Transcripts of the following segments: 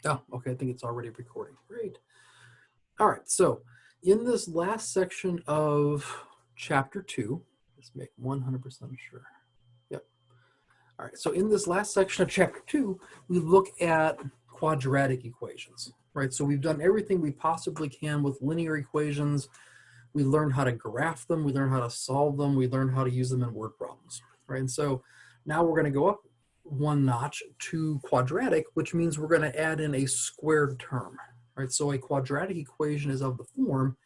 Oh, okay, I think it's already recording. Great. All right, so in this last section of chapter 2, let's make 100% sure. Yep. All right, so in this last section of chapter 2, we look at quadratic equations, right? So we've done everything we possibly can with linear equations. We learned how to graph them, we learned how to solve them, we learned how to use them in word problems, right? And so now we're going to go up one notch to quadratic, which means we're going to add in a squared term, right? So a quadratic equation is of the form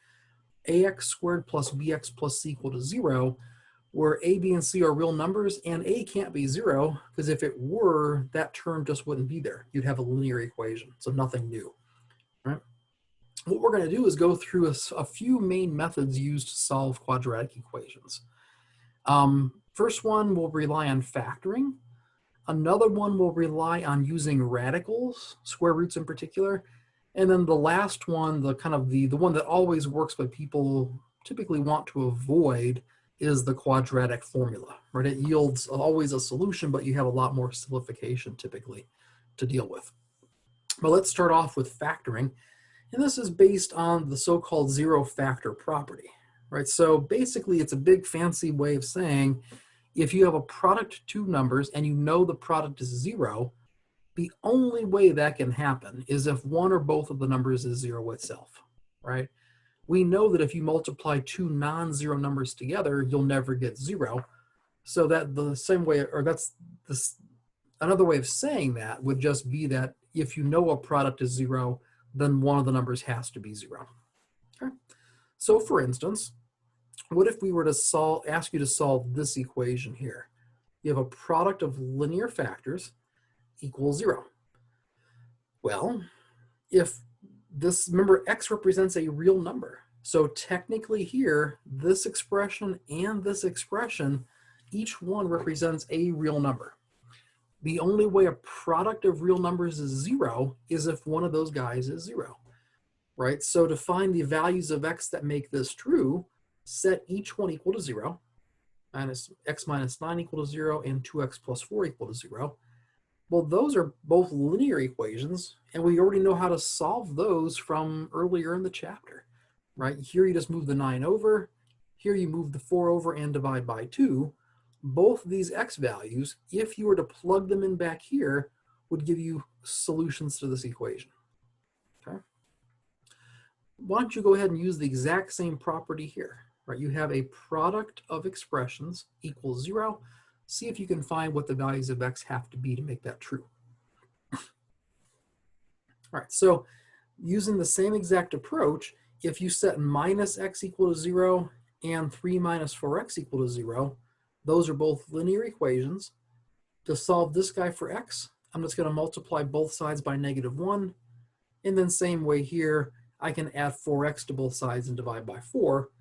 ax squared plus bx plus c equal to 0, where a, b, and c are real numbers, and a can't be 0, because if it were, that term just wouldn't be there. You'd have a linear equation, so nothing new, right? What we're going to do is go through a few main methods used to solve quadratic equations. First one will rely on factoring. Another one will rely on using radicals, square roots in particular. And then the last one, the one that always works but people typically want to avoid, is the quadratic formula, right? It yields always a solution, but you have a lot more simplification typically to deal with. But let's start off with factoring. And this is based on the so-called zero factor property, right? So basically it's a big fancy way of saying if you have a product of two numbers and you know the product is 0, the only way that can happen is if one or both of the numbers is 0 itself, right? We know that if you multiply two non-zero numbers together, you'll never get 0. So that the same way, or that's this, another way of saying that would just be that if you know a product is 0, then one of the numbers has to be 0. Okay. So for instance, what if we were to ask you to solve this equation here? You have a product of linear factors equals 0. Well, if this, remember, x represents a real number. So technically here, this expression and this expression, each one represents a real number. The only way a product of real numbers is 0 is if one of those guys is 0, right? So to find the values of x that make this true, set each one equal to 0, x minus 9 equal to 0, and 2x plus 4 equal to 0. Well, those are both linear equations, and we already know how to solve those from earlier in the chapter, right? Here you just move the 9 over, here you move the 4 over and divide by 2. Both these x values, if you were to plug them in back here, would give you solutions to this equation, okay? Why don't you go ahead and use the exact same property here, right? You have a product of expressions equals 0. See if you can find what the values of x have to be to make that true. All right, so using the same exact approach, if you set minus x equal to 0 and 3 minus 4x equal to 0, those are both linear equations. To solve this guy for x, I'm just going to multiply both sides by -1. And then same way here, I can add 4x to both sides and divide by 4.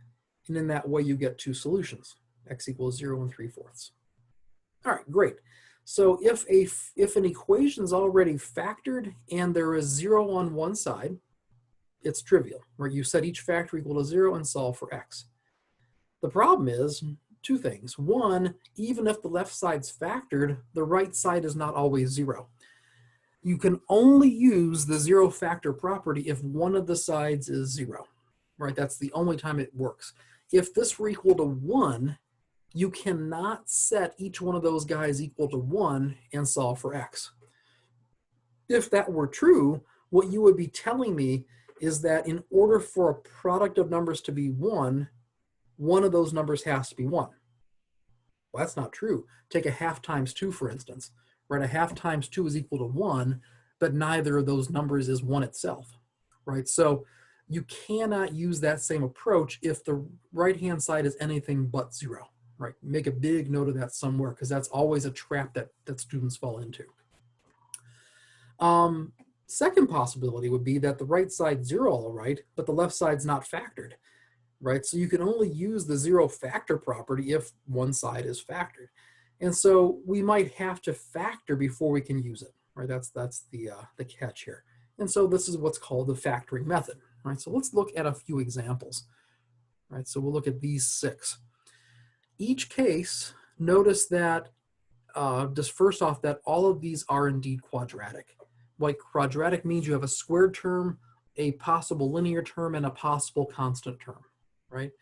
And in that way, you get two solutions, x equals 0 and 3/4. All right, great. So if an equation is already factored and there is 0 on one side, it's trivial, where you set each factor equal to 0 and solve for x. The problem is two things. One, even if the left side's factored, the right side is not always 0. You can only use the zero factor property if one of the sides is 0, right? That's the only time it works. If this were equal to 1, you cannot set each one of those guys equal to 1 and solve for x. If that were true, what you would be telling me is that in order for a product of numbers to be 1, one of those numbers has to be 1. Well, that's not true. Take a half times 2, for instance, right? A half times 2 is equal to 1, but neither of those numbers is 1 itself, right? So you cannot use that same approach if the right-hand side is anything but 0. Right, make a big note of that somewhere, because that's always a trap that students fall into. Second possibility would be that the right side's 0 all right, but the left side's not factored, right? So you can only use the zero factor property if one side is factored. And so we might have to factor before we can use it, right? That's the catch here. And so this is what's called the factoring method, right? So let's look at a few examples, right? So we'll look at these 6. Each case, notice that just first off that all of these are indeed quadratic. like quadratic means you have a squared term, a possible linear term, and a possible constant term, right?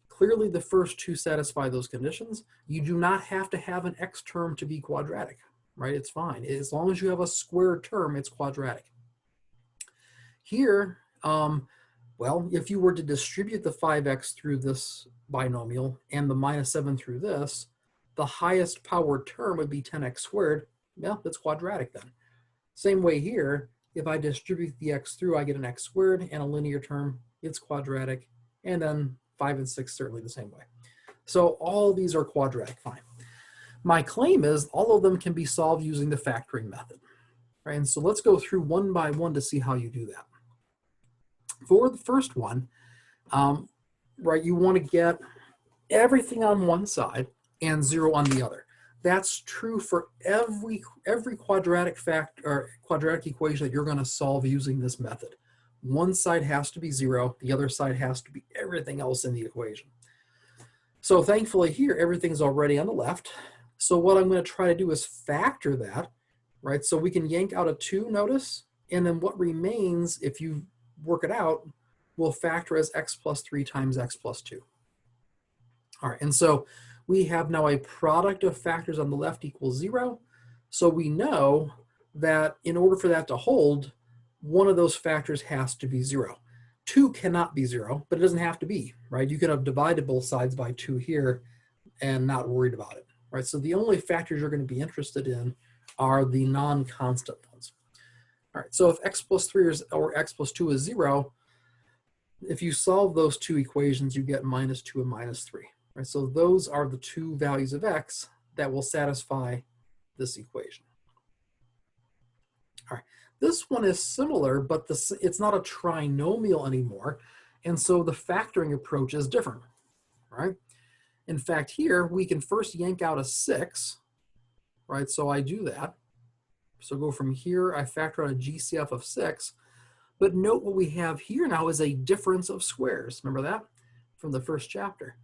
Clearly the first two satisfy those conditions. You do not have to have an x term to be quadratic, right? It's fine. As long as you have a squared term, it's quadratic. Here, well, if you were to distribute the 5x through this binomial and the -7 through this, the highest powered term would be 10x squared. Yeah, that's quadratic then. Same way here, if I distribute the x through, I get an x squared and a linear term, it's quadratic. And then 5 and 6 certainly the same way. So all these are quadratic, fine. My claim is all of them can be solved using the factoring method, right? And so let's go through one by one to see how you do that. For the first one, right, you want to get everything on one side and 0 on the other. That's true for every quadratic quadratic equation that you're going to solve using this method. One side has to be 0, the other side has to be everything else in the equation. So thankfully here, everything's already on the left. So what I'm going to try to do is factor that, right? So we can yank out a 2, notice, and then what remains, if you work it out, we'll factor as x plus 3 times x plus 2. All right, and so we have now a product of factors on the left equals 0. So we know that in order for that to hold, one of those factors has to be 0. 2 cannot be 0, but it doesn't have to be, right? You could have divided both sides by 2 here and not worried about it, right? So the only factors you're going to be interested in are the non-constant ones. All right, so if x plus 3 or x plus 2 is 0, if you solve those two equations, you get -2 and -3. Right? So those are the two values of x that will satisfy this equation. All right, this one is similar, but it's not a trinomial anymore, and so the factoring approach is different, right? In fact, here we can first yank out a 6, right? So I do that. So go from here, I factor out a GCF of 6, but note what we have here now is a difference of squares. Remember that from the first chapter?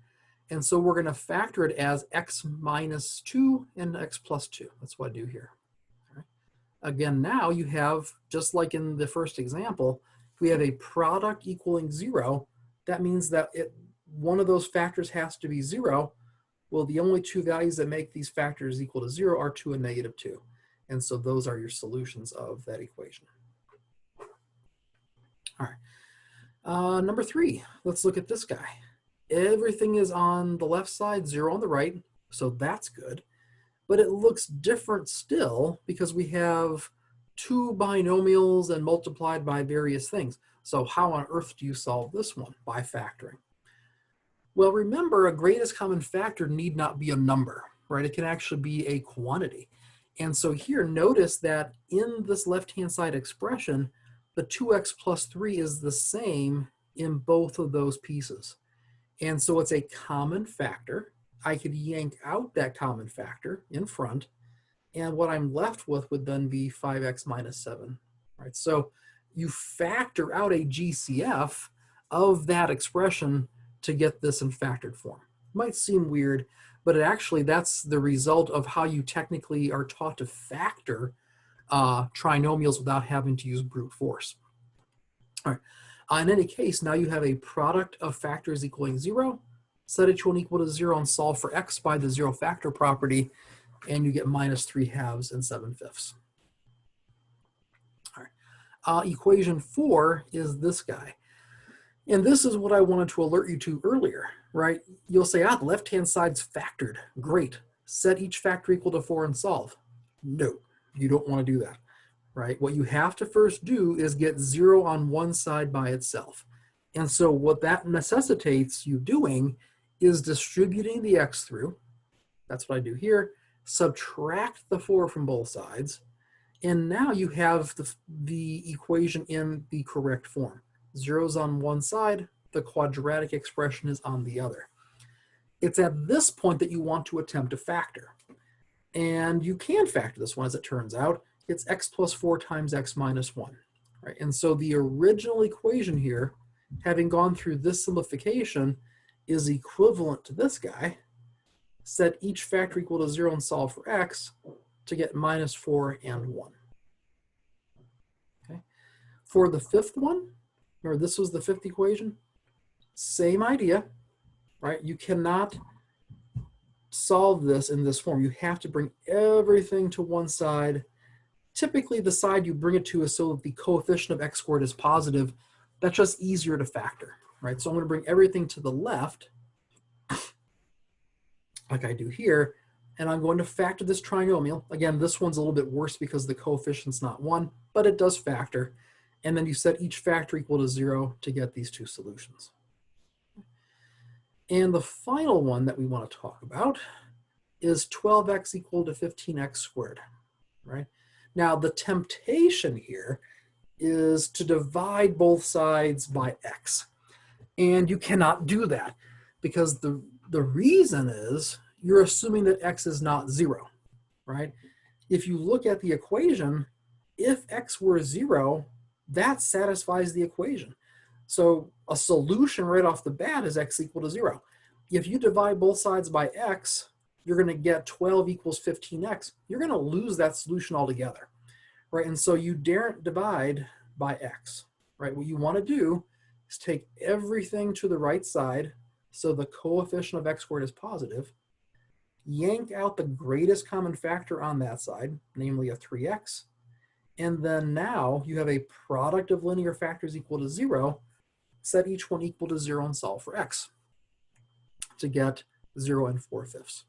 And so we're going to factor it as x minus 2 and x plus 2. That's what I do here. Right. Again, now you have, just like in the first example, if we have a product equaling 0, that means that one of those factors has to be 0. Well, the only two values that make these factors equal to 0 are 2 and -2. And so those are your solutions of that equation. All right. Number 3, let's look at this guy. Everything is on the left side, 0 on the right, so that's good. But it looks different still because we have 2 binomials and multiplied by various things. So how on earth do you solve this one? By factoring. Well, remember, a greatest common factor need not be a number, right? It can actually be a quantity. And so here, notice that in this left-hand side expression, the 2x plus 3 is the same in both of those pieces. And so it's a common factor. I could yank out that common factor in front, and what I'm left with would then be 5x minus 7. Right? So you factor out a GCF of that expression to get this in factored form. Might seem weird, but that's the result of how you technically are taught to factor trinomials without having to use brute force. All right. In any case, now you have a product of factors equaling 0. Set each one equal to 0 and solve for x by the 0 factor property, and you get -3/2 and 7/5. All right. Equation 4 is this guy. And this is what I wanted to alert you to earlier, right? You'll say, the left-hand side's factored. Great. Set each factor equal to 4 and solve. No, you don't want to do that. Right? What you have to first do is get 0 on one side by itself. And so what that necessitates you doing is distributing the x through. That's what I do here. Subtract the 4 from both sides. And now you have the equation in the correct form. 0's on one side, the quadratic expression is on the other. It's at this point that you want to attempt to factor. And you can factor this one, as it turns out. It's x plus 4 times x minus 1. Right? And so the original equation here, having gone through this simplification, is equivalent to this guy. Set each factor equal to 0 and solve for x to get -4 and 1. For the fifth one, remember this was the fifth equation, same idea, right? You cannot solve this in this form. You have to bring everything to one side. Typically, the side you bring it to is so that the coefficient of x squared is positive. That's just easier to factor, right? So I'm going to bring everything to the left, like I do here, and I'm going to factor this trinomial. Again, this one's a little bit worse because the coefficient's not 1, but it does factor. And then you set each factor equal to 0 to get these two solutions. And the final one that we want to talk about is 12x equal to 15x squared, right? Now, the temptation here is to divide both sides by x. And you cannot do that because the reason is you're assuming that x is not 0, right? If you look at the equation, if x were 0, that satisfies the equation. So a solution right off the bat is x equal to 0. If you divide both sides by x, you're going to get 12 equals 15x. You're going to lose that solution altogether, right? And so you daren't divide by x, right? What you want to do is take everything to the right side so the coefficient of x squared is positive, yank out the greatest common factor on that side, namely a 3x, and then now you have a product of linear factors equal to 0, set each one equal to 0 and solve for x to get 0 and 4/5.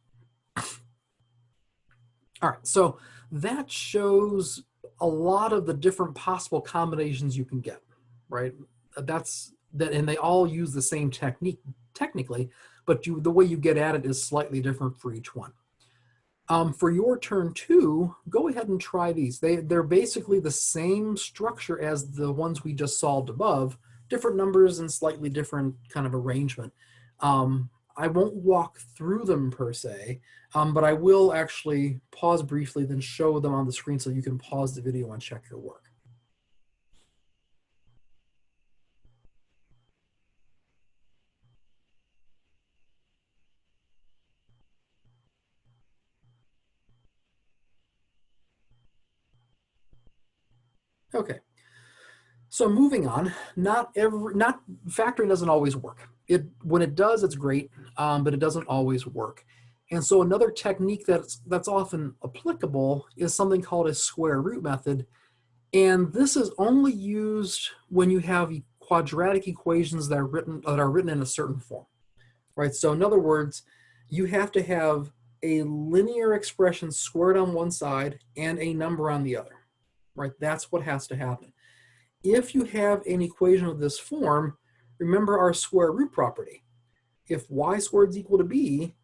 All right, so that shows a lot of the different possible combinations you can get, right? And they all use the same technique technically, but the way you get at it is slightly different for each one. For your turn 2, go ahead and try these. They're basically the same structure as the ones we just solved above, different numbers and slightly different kind of arrangement. I won't walk through them per se, but I will actually pause briefly, then show them on the screen so you can pause the video and check your work. Okay. So moving on, not factoring doesn't always work. When it does, it's great, but it doesn't always work. And so another technique that's often applicable is something called a square root method. And this is only used when you have quadratic equations that are written in a certain form, right? So in other words, you have to have a linear expression squared on one side and a number on the other, right? That's what has to happen. If you have an equation of this form, remember our square root property. If y squared is equal to b,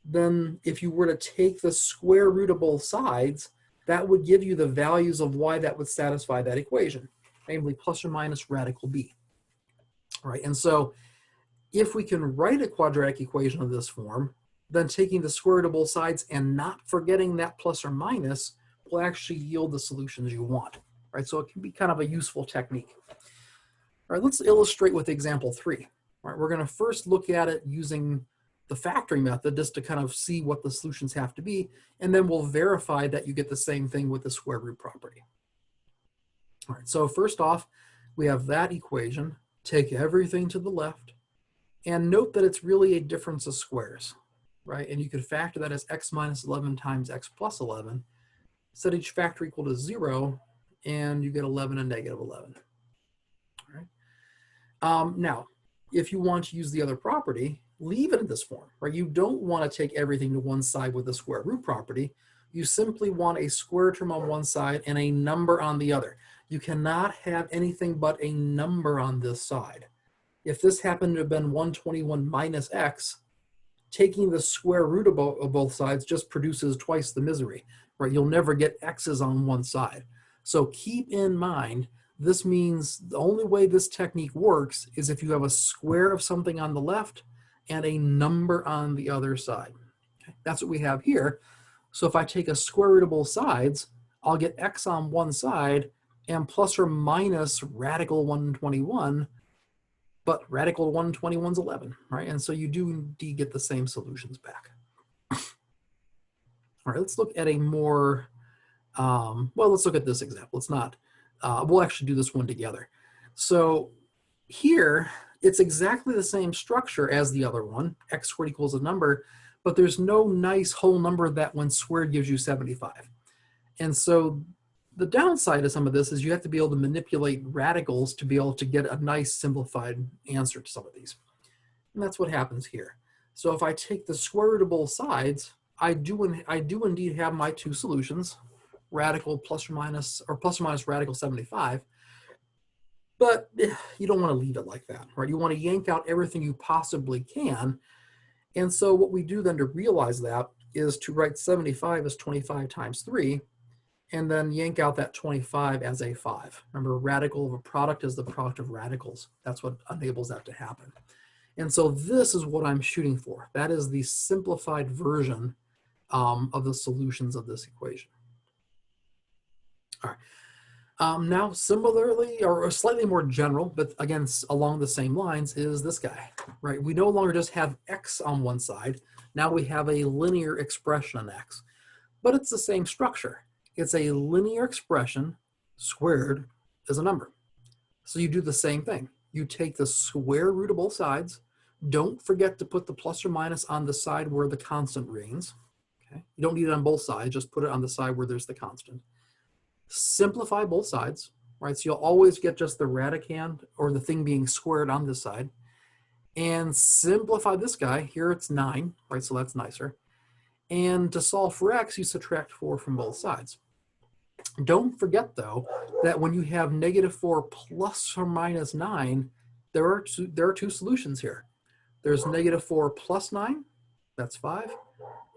then if you were to take the square root of both sides, that would give you the values of y that would satisfy that equation, namely plus or minus radical b. All right, and so if we can write a quadratic equation of this form, then taking the square root of both sides and not forgetting that plus or minus will actually yield the solutions you want. Right, so it can be kind of a useful technique. All right, let's illustrate with example 3. All right, we're going to first look at it using the factoring method just to kind of see what the solutions have to be, and then we'll verify that you get the same thing with the square root property. All right, so first off, we have that equation. Take everything to the left, and note that it's really a difference of squares, right? And you could factor that as x minus 11 times x plus 11. Set each factor equal to 0, and you get 11 and negative 11. All right. Now, if you want to use the other property, leave it in this form, right? You don't want to take everything to one side with the square root property. You simply want a square term on one side and a number on the other. You cannot have anything but a number on this side. If this happened to have been 121 minus x, taking the square root of both sides just produces twice the misery, right? You'll never get x's on one side. So keep in mind, this means the only way this technique works is if you have a square of something on the left and a number on the other side. Okay, that's what we have here. So if I take a square root of both sides, I'll get x on one side and plus or minus radical 121, but radical 121 is 11, right? And so you do indeed get the same solutions back. All right, let's look at a more, well, let's look at this example. It's not we'll actually do this one together. So here, it's exactly the same structure as the other one, x squared equals a number, but there's no nice whole number that when squared gives you 75. And so the downside of some of this is you have to be able to manipulate radicals to be able to get a nice simplified answer to some of these. And that's what happens here. So if I take the square root of both sides, I do indeed have my two solutions, radical plus or minus radical 75. But you don't want to leave it like that, right? You want to yank out everything you possibly can. And so what we do then to realize that is to write 75 as 25 times 3, and then yank out that 25 as a 5. Remember, radical of a product is the product of radicals. That's what enables that to happen. And so this is what I'm shooting for. That is the simplified version of the solutions of this equation. All right. Now, similarly, or slightly more general, but again, along the same lines, is this guy, right? We no longer just have x on one side. Now we have a linear expression on x, but it's the same structure. It's a linear expression squared as a number. So you do the same thing. You take the square root of both sides. Don't forget to put the plus or minus on the side where the constant reigns. Okay? You don't need it on both sides. Just put it on the side where there's the constant. Simplify both sides, right? So you'll always get just the radicand or the thing being squared on this side. And simplify this guy. Here it's 9, right? So that's nicer. And to solve for x, you subtract 4 from both sides. Don't forget, though, that when you have -4 plus or minus 9, there are two solutions here. There's -4 plus 9, that's 5,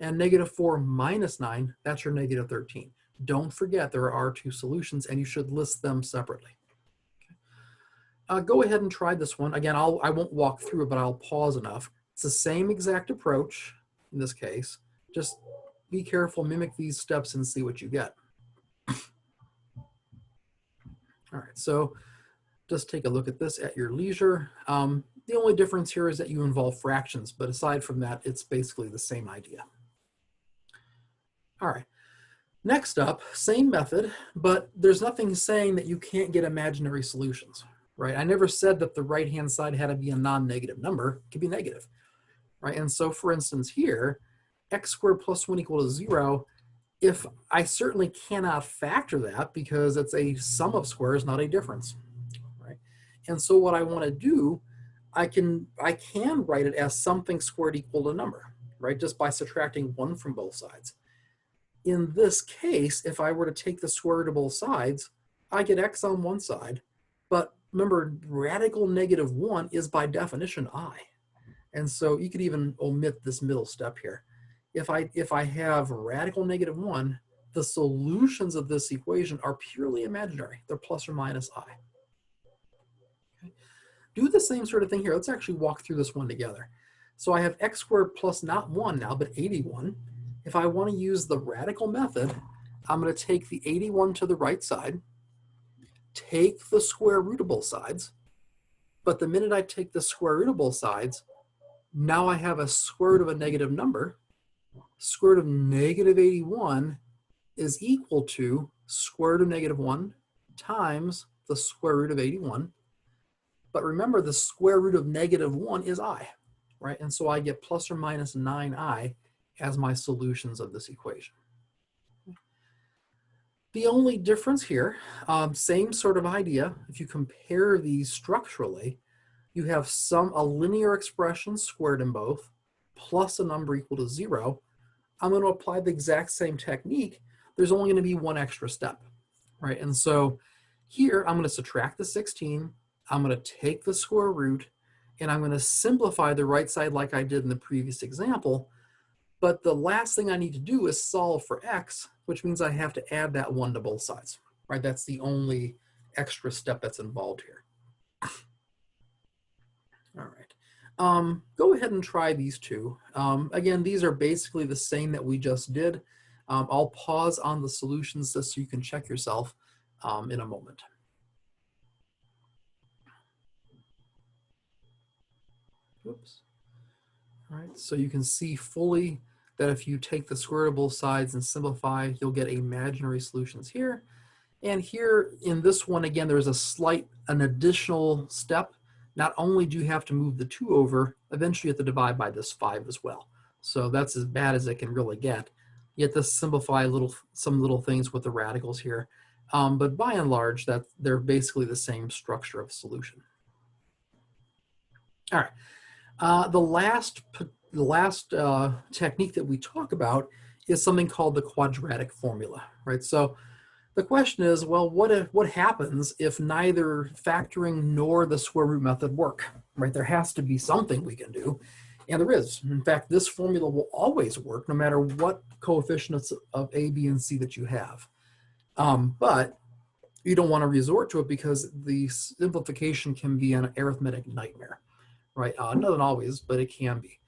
and -4 minus 9, that's your -13. Don't forget there are two solutions, and you should list them separately. Go ahead and try this one. Again, I won't walk through it, but I'll pause enough. It's the same exact approach in this case. Just be careful, mimic these steps, and see what you get. All right, so just take a look at this at your leisure. The only difference here is that you involve fractions, but aside from that, it's basically the same idea. All right, next up, same method, but there's nothing saying that you can't get imaginary solutions, right? I never said that the right-hand side had to be a non-negative number. It could be negative, right? And so for instance here, x squared plus 1 equal to 0, if I certainly cannot factor that because it's a sum of squares, not a difference, right? And so what I want to do, I can write it as something squared equal to a number, right? Just by subtracting 1 from both sides. In this case, if I were to take the square root of both sides, I get x on one side, but remember, radical -1 is by definition I. And so you could even omit this middle step here. If I have radical -1, the solutions of this equation are purely imaginary. They're plus or minus I. Okay. Do the same sort of thing here. Let's actually walk through this one together. So I have x squared plus not 1 now, but 81. If I want to use the radical method, I'm going to take the 81 to the right side, take the square root of both sides, but the minute I take the square root of both sides, now I have a square root of a negative number. Square root of -81 is equal to square root of -1 times the square root of 81. But remember, the square root of -1 is I, right? And so I get plus or minus 9i as my solutions of this equation. The only difference here, same sort of idea. If you compare these structurally, you have a linear expression squared in both, plus a number equal to 0. I'm going to apply the exact same technique. There's only going to be one extra step, right? And so here, I'm going to subtract the 16. I'm going to take the square root, and I'm going to simplify the right side like I did in the previous example. But the last thing I need to do is solve for x, which means I have to add that 1 to both sides, right? That's the only extra step that's involved here. All right. Go ahead and try these two. Again, these are basically the same that we just did. I'll pause on the solutions just so you can check yourself in a moment. Oops. All right, so you can see fully that if you take the square root of both sides and simplify, you'll get imaginary solutions here. And here in this one, again, there's an additional step. Not only do you have to move the 2 over, eventually you have to divide by this 5 as well. So that's as bad as it can really get. You have to simplify some little things with the radicals here. But by and large, they're basically the same structure of solution. All right. The last technique that we talk about is something called the quadratic formula, right? So the question is, well, what happens if neither factoring nor the square root method work, right? There has to be something we can do, and there is. In fact, this formula will always work no matter what coefficients of A, B, and C that you have. But you don't want to resort to it because the simplification can be an arithmetic nightmare, right? Not always, but it can be.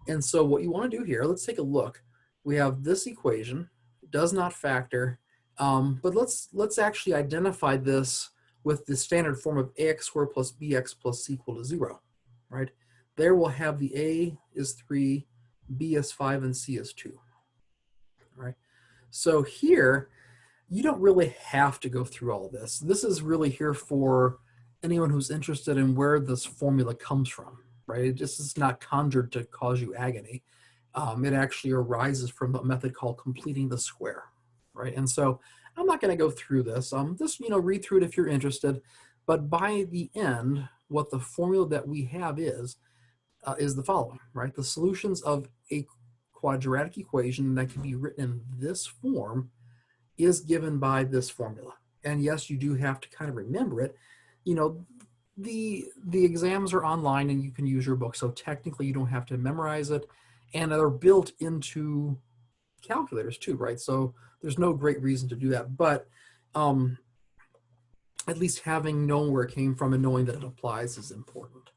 And so what you want to do here, let's take a look. We have this equation, it does not factor, but let's actually identify this with the standard form of ax squared plus bx plus c equal to 0, right? There we'll have the a is 3, b is 5, and c is 2, right? So here, you don't really have to go through all of this. This is really here for anyone who's interested in where this formula comes from, right? It just is not conjured to cause you agony. It actually arises from a method called completing the square, right? And so I'm not going to go through this. Just read through it if you're interested. But by the end, what the formula that we have is the following, right? The solutions of a quadratic equation that can be written in this form is given by this formula. And yes, you do have to kind of remember it. The exams are online and you can use your book, so technically you don't have to memorize it, and they're built into calculators too, right? So there's no great reason to do that, but at least having known where it came from and knowing that it applies is important.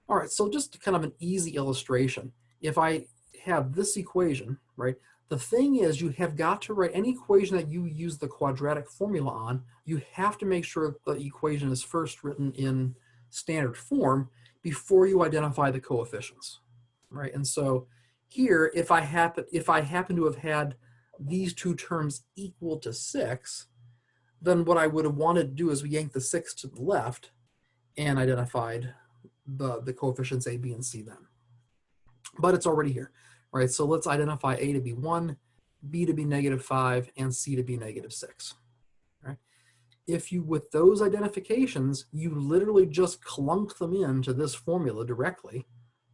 All right, so just kind of an easy illustration. If I have this equation, right, the thing is, you have got to write any equation that you use the quadratic formula on, you have to make sure the equation is first written in standard form before you identify the coefficients, right? And so here, if I happen to have had these two terms equal to 6, then what I would have wanted to do is we yank the 6 to the left and identified the coefficients A, B, and C then. But it's already here. Right, so let's identify A to be 1, B to be -5, and C to be -6. Right? If you, with those identifications, you literally just clunk them into this formula directly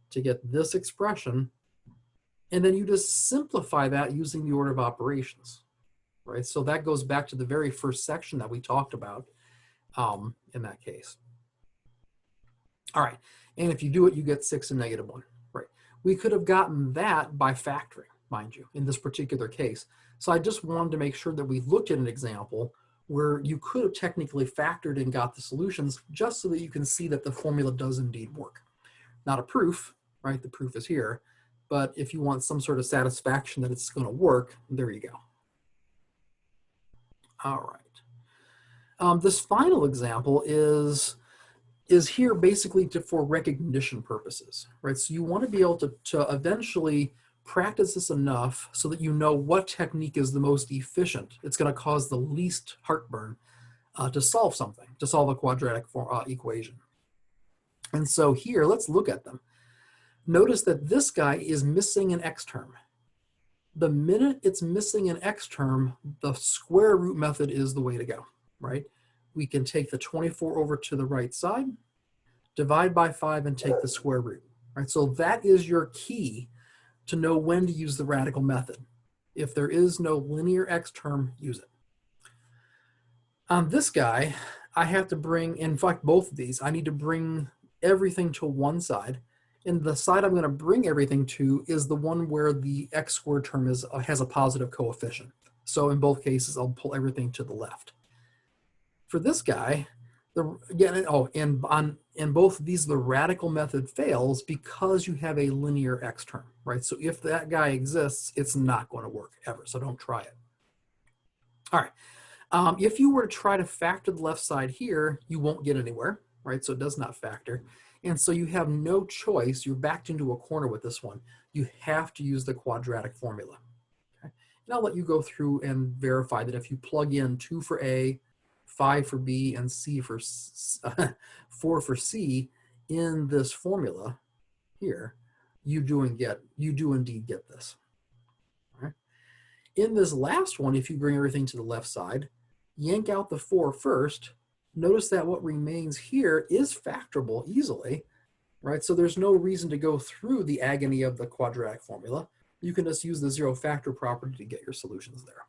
to get this expression, and then you just simplify that using the order of operations. Right, so that goes back to the very first section that we talked about in that case. All right, and if you do it, you get 6 and -1. We could have gotten that by factoring, mind you, in this particular case. So I just wanted to make sure that we looked at an example where you could have technically factored and got the solutions just so that you can see that the formula does indeed work. Not a proof, right? The proof is here. But if you want some sort of satisfaction that it's going to work, there you go. All right. This final example is here basically for recognition purposes, right? So you want to be able to eventually practice this enough so that you know what technique is the most efficient. It's going to cause the least heartburn to solve something, to solve a quadratic equation. And so here, let's look at them. Notice that this guy is missing an x term. The minute it's missing an x term, the square root method is the way to go, right? We can take the 24 over to the right side, divide by 5, and take the square root. Right? So that is your key to know when to use the radical method. If there is no linear x term, use it. On this guy, I have to bring, in fact, both of these, I need to bring everything to one side. And the side I'm going to bring everything to is the one where the x squared term has a positive coefficient. So in both cases, I'll pull everything to the left. For this guy, in both of these, the radical method fails because you have a linear x term, right? So if that guy exists, it's not going to work ever, so don't try it. All right, if you were to try to factor the left side here, you won't get anywhere, right? So it does not factor. And so you have no choice. You're backed into a corner with this one. You have to use the quadratic formula. Okay? And I'll let you go through and verify that if you plug in 2 for A, 5 for B, and 4 for C in this formula here, you do indeed get this. All right. In this last one, if you bring everything to the left side, yank out the 4 first, notice that what remains here is factorable easily, right? So there's no reason to go through the agony of the quadratic formula. You can just use the zero factor property to get your solutions there.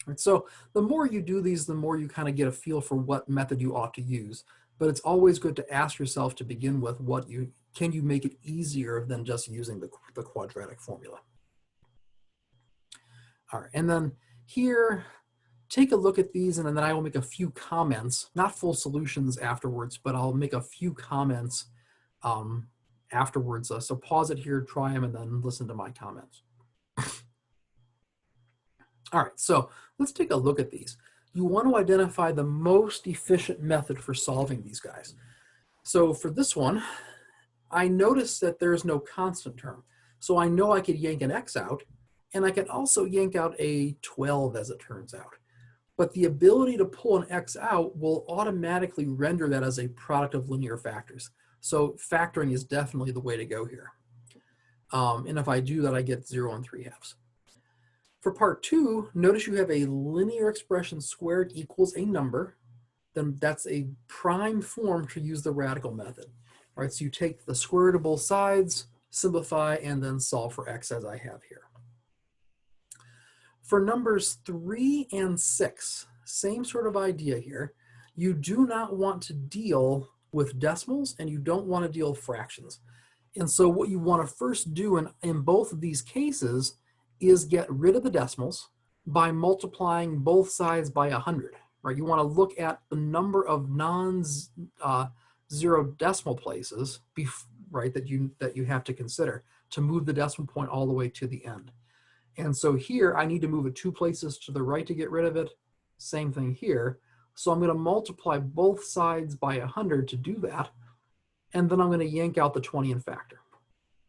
Right, so the more you do these, the more you kind of get a feel for what method you ought to use. But it's always good to ask yourself to begin with, can you make it easier than just using the quadratic formula? All right, and then here, take a look at these, and then I will make a few comments, not full solutions afterwards, but I'll make a few comments afterwards. So pause it here, try them, and then listen to my comments. All right, so let's take a look at these. You want to identify the most efficient method for solving these guys. So for this one, I noticed that there's no constant term. So I know I could yank an x out, and I can also yank out a 12 as it turns out. But the ability to pull an x out will automatically render that as a product of linear factors. So factoring is definitely the way to go here. And if I do that, I get 0 and 3/2. For part 2, notice you have a linear expression squared equals a number. Then that's a prime form to use the radical method. All right, so you take the square root of both sides, simplify, and then solve for x as I have here. For numbers 3 and 6, same sort of idea here. You do not want to deal with decimals, and you don't want to deal with fractions. And so what you want to first do in both of these cases is get rid of the decimals by multiplying both sides by 100. Right? You want to look at the number of non-zero decimal places, right, that you have to consider to move the decimal point all the way to the end. And so here I need to move it 2 places to the right to get rid of it. Same thing here. So I'm going to multiply both sides by 100 to do that. And then I'm going to yank out the 20 and factor.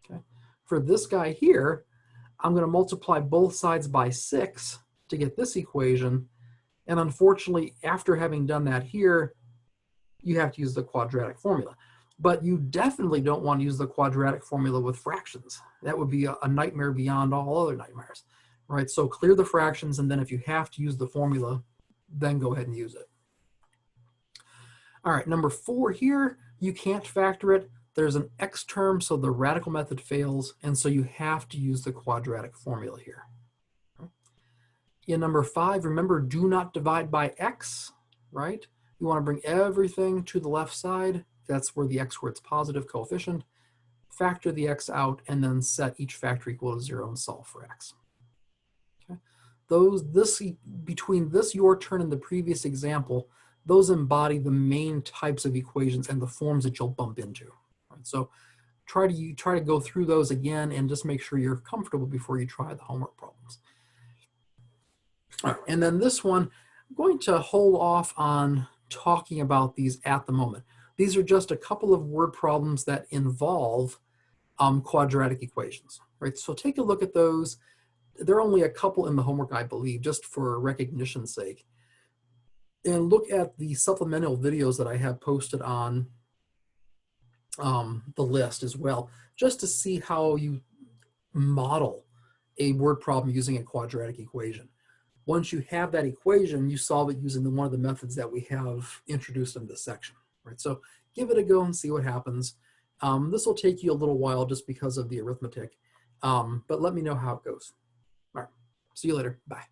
Okay. For this guy here, I'm going to multiply both sides by 6 to get this equation. And unfortunately, after having done that here, you have to use the quadratic formula. But you definitely don't want to use the quadratic formula with fractions. That would be a nightmare beyond all other nightmares, right? So clear the fractions, and then if you have to use the formula, then go ahead and use it. All right, number 4 here, you can't factor it. There's an x term, so the radical method fails, and so you have to use the quadratic formula here. In number 5, remember, do not divide by x, right? You want to bring everything to the left side. That's where the x squared's positive coefficient. Factor the x out, and then set each factor equal to 0 and solve for x. Okay. Between this your turn and the previous example, those embody the main types of equations and the forms that you'll bump into. Right? So try to go through those again and just make sure you're comfortable before you try the homework problems. All right, and then this one, I'm going to hold off on talking about these at the moment. These are just a couple of word problems that involve quadratic equations, right? So take a look at those. There are only a couple in the homework, I believe, just for recognition's sake. And look at the supplemental videos that I have posted on the list as well, just to see how you model a word problem using a quadratic equation. Once you have that equation, you solve it using one of the methods that we have introduced in this section. Right, so give it a go and see what happens. This will take you a little while just because of the arithmetic, but let me know how it goes. All right, see you later. Bye.